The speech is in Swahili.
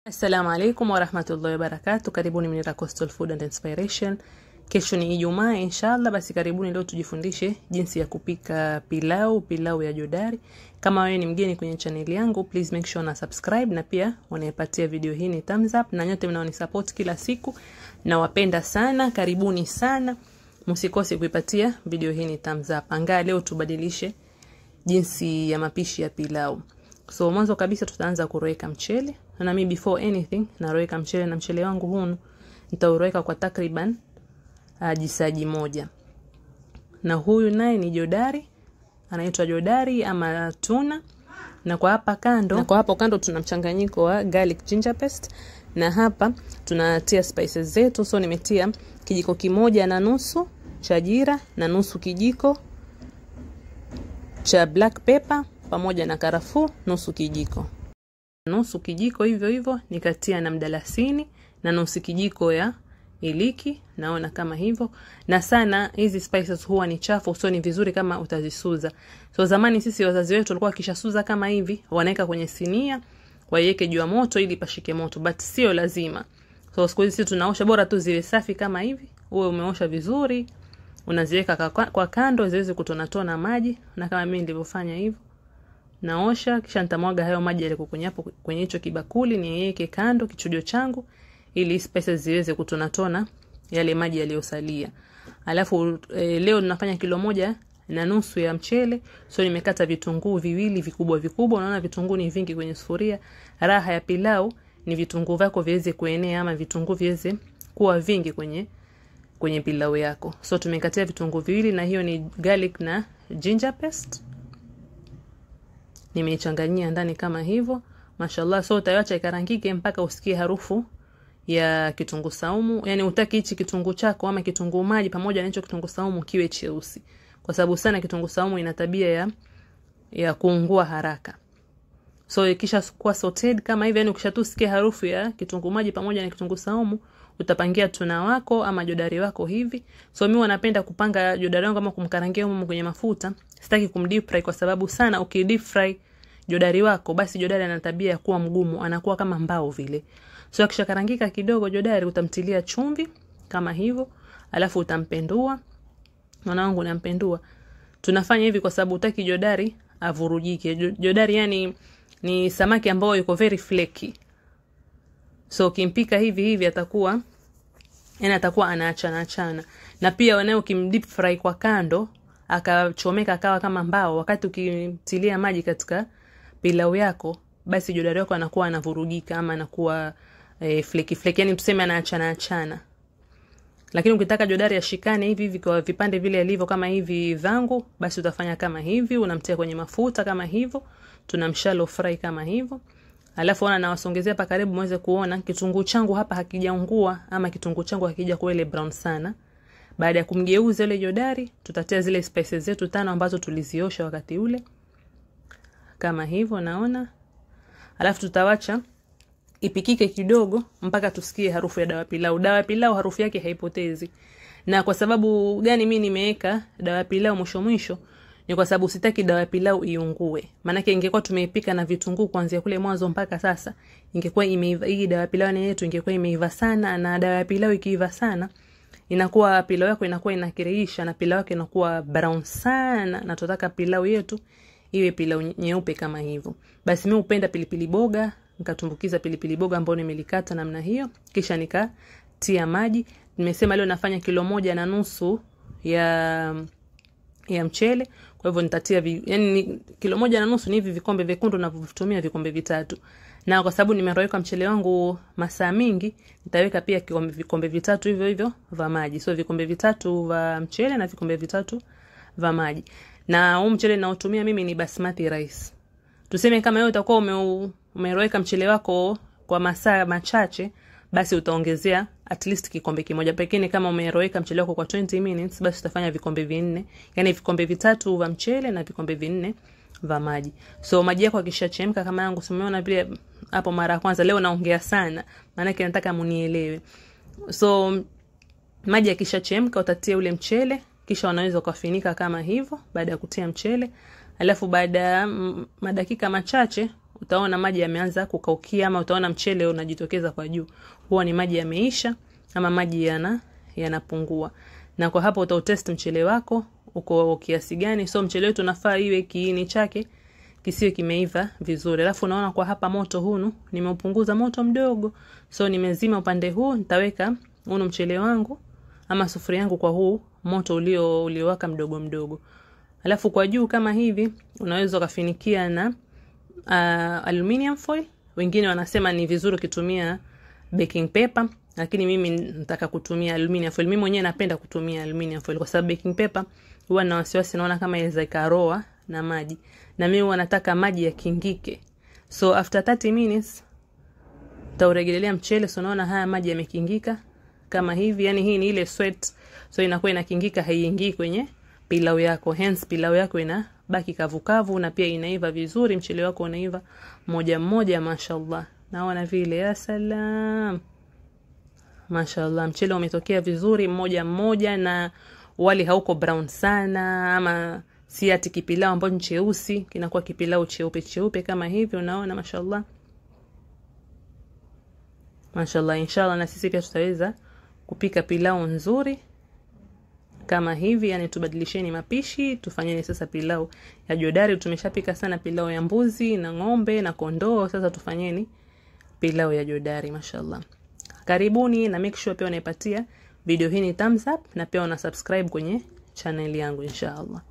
Assalamu alaikum wa rahmatullahi wa barakatuh. Karibuni Munira Coastal Food and Inspiration. Kesho ni Ijumaa inshallah, basi karibuni leo tujifundishe jinsi ya kupika pilau ya jodari. Kama wewe ni mgeni kwenye channel yangu, please make sure na subscribe na pia unaipatia video hii ni thumbs up, na nyote mnaonisupport kila siku na wapenda sana, karibuni sana. Msikose kuipatia video hii ni thumbs up. Angaa leo tubadilishe jinsi ya mapishi ya pilau. So mwanzo kabisa tutaanza kuroweka mchele. Na mimi before anything naroweka mchele, na mchele wangu huu nitauroweka kwa takriban jisagi moja. Na huyu naye ni jodari, anaitwa jodari ama tuna. Na kwa hapa kando tuna mchanganyiko wa garlic ginger paste, na hapa tunatia spices zetu. So nimetia kijiko kimoja na nusu cha jira na nusu kijiko cha black pepper pamoja na karafuu nusu kijiko hivyo nikatia na mdalasini na nusu kijiko ya iliki, naona kama hivyo. Na sana hizi spices huwa ni chafu, so ni vizuri kama utazisuza. So zamani sisi wazazi wetu walikuwa kishasuza kama hivi, wanaweka kwenye sinia waiweke juu ya moto ili pashike moto, but sio lazima. So siku hizi tunaosha, bora tu ziwe safi kama hivi. Uwe umeosha vizuri, unaziweka kwa kando ziweze kutonatona maji, na kama mimi nilivyofanya hivyo. Naosha kisha nitamwaga hayo maji yale hapo kwenye hicho kibakuli, niweke kando kichujo changu ili spices ziweze kutonatona yale maji yaliyosalia. Alafu leo tunafanya kilo moja na nusu ya mchele, so nimekata vitunguu viwili vikubwa. Unaona vitunguu ni vingi kwenye sufuria. Raha ya pilau ni vitunguu vyako viweze kuenea, ama vitunguu viweze kuwa vingi kwenye pilau yako. So tumekatia vitunguu viwili, na hiyo ni garlic na ginger paste. Nimeichanganyia ndani kama hivyo. Mashallah, so utaiacha ikarangike mpaka usikie harufu ya kitunguu saumu. Yani utaki hichi kitunguu chako ama kitunguu maji pamoja na hicho kitunguu saumu kiwe cheusi, kwa sababu sana kitunguu saumu ina tabia ya kuungua haraka. So ikisha kuwa sauteed kama hivi, yani ukishatusikia harufu ya kitunguu maji pamoja na kitunguu saumu, utapangia tuna wako ama jodari wako hivi. So mimi wanapenda kupanga jodari wangu kama kumkarangia humo kwenye mafuta. Sitaki kumdeep fry, kwa sababu sana ukideep fry jodari wako, basi jodari ana tabia ya kuwa mgumu, anakuwa kama mbao vile. So akishakarangika kidogo jodari, utamtilia chumvi kama hivyo, alafu utampendua. Mwanangu nampendua. Tunafanya hivi kwa sababu utaki jodari avurujike. Jodari yani ni samaki ambao yuko very flaky. So ukimpika hivi atakuwa anaachana. Na pia wanao kimdeep fry kwa kando akachomeka akawa kama mbao, wakati ukimtilia maji katika pilau yako, basi jodari wako anakuwa anavurugika ama anakuwa flaky, yani tuseme anaachana. Lakini ukitaka jodari ashikane hivi kwa vipande vile alivyo kama hivi vangu, basi utafanya kama hivi, unamtia kwenye mafuta kama hivyo, tunamshalo fry kama hivyo. Alafu nawasongezea pa karibu muweze kuona kitunguu changu hapa hakijaungua, ama kitunguu changu hakija kuwa ile brown sana. Baada ya kumgeuza ile jodari, tutatia zile spices zetu 5 ambazo tuliziosha wakati ule. Kama hivyo naona. Alafu tutawacha ipikike kidogo mpaka tusikie harufu ya dawa pilau. Dawa pilau harufu yake haipotezi. Na kwa sababu gani mimi nimeweka dawa pilau mwisho? Ni kwa sababu sitaki dawa pilau iungue. Maana ingekuwa tumeipika na vitunguu kuanzia kule mwanzo mpaka sasa, ingekuwa imeiva. Hii dawa pilau yetu ingekuwa imeiva sana, na dawa pilau ikiiva sana inakuwa pilau yako inakuwa inakirisha, na pilau yake inakuwa brown sana, na tunataka pilau yetu iwe pilau nyeupe kama hivyo. Basi mimi upenda pilipili boga, nikatumbukiza pilipili boga ambayo nimelikata namna hiyo, kisha nikatia maji. Nimesema leo nafanya kilo moja na nusu ya mchele, kwa hivyo nitatia yani kilo moja na nusu ni hivi vikombe vyekundu, na kuvitumia vikombe 3. Na kwa sababu nimeroweka mchele wangu masaa mingi, nitaweka pia vikombe 3 hivyo vya maji. So vikombe 3 vya mchele na vikombe 3 vya maji. Na huu mchele ninaotumia mimi ni basmati rice. Tuseme kama wewe utakuwa umeroweka mchele wako kwa masaa machache, basi utaongezea at least kikombe kimoja pekee. Kama umeroweka mchele wako kwa 20 minutes, basi utafanya vikombe 4, yani vikombe 3 vya mchele na vikombe 4 vya maji. So maji yako yakishachemka kama yangu, umeona vile hapo mara ya kwanza, leo naongea sana maana yake nataka munielewe. So maji yakishachemka utatia ule mchele, kisha unaweza kufinika kama hivyo baada ya kutia mchele. Alafu baada madakika machache utaona maji yameanza kukaukia, ama utaona mchele unajitokeza kwa juu, huwa ni maji yameisha ama maji yanapungua. Na kwa hapo utautest mchele wako uko kiasi gani. So mchele wetu unafaa iwe kiini chake kisiwe kimeiva vizuri. Alafu unaona kwa hapa moto hunu nimeupunguza moto mdogo. So nimezima upande huu, nitaweka hunu mchele wangu ama sufuria yangu kwa huu moto uliowaka mdogo mdogo. Alafu kwa juu kama hivi unaweza kufinikia na aluminium foil. Wengine wanasema ni vizuri ukitumia baking paper, lakini mimi nataka kutumia aluminium foil. Mimi mwenyewe napenda kutumia aluminium foil kwa sababu baking paper huwa na wasiwasi, naona kama inaweza ikaroa na maji, na mimi huwa nataka maji yakingike. So after 30 minutes taurejelea mchele. So unaona haya maji yamekingika kama hivi, yani hii ni ile sweat, so inakuwa inakingika, haiingii kwenye pilau yako, hence pilau yako inabaki kavukavu na pia inaiva vizuri. Mchele wako unaiva moja moja, mashallah. Naona vile, ya salam, mashallah, mchele umetokea vizuri moja moja, na wali hauko brown sana, ama si ati kipilau ambacho ni cheusi, kinakuwa kipilau cheupe kama hivi. Unaona, mashallah, mashallah. Inshallah na sisi pia tutaweza kupika pilau nzuri kama hivi. Yani tubadilisheni mapishi, tufanyeni sasa pilau ya jodari. Tumeshapika sana pilau ya mbuzi na ng'ombe na kondoo, sasa tufanyeni pilau ya jodari, mashallah. Karibuni, na make sure pia unaipatia video hii ni thumbs up, na pia una subscribe kwenye channel yangu inshallah.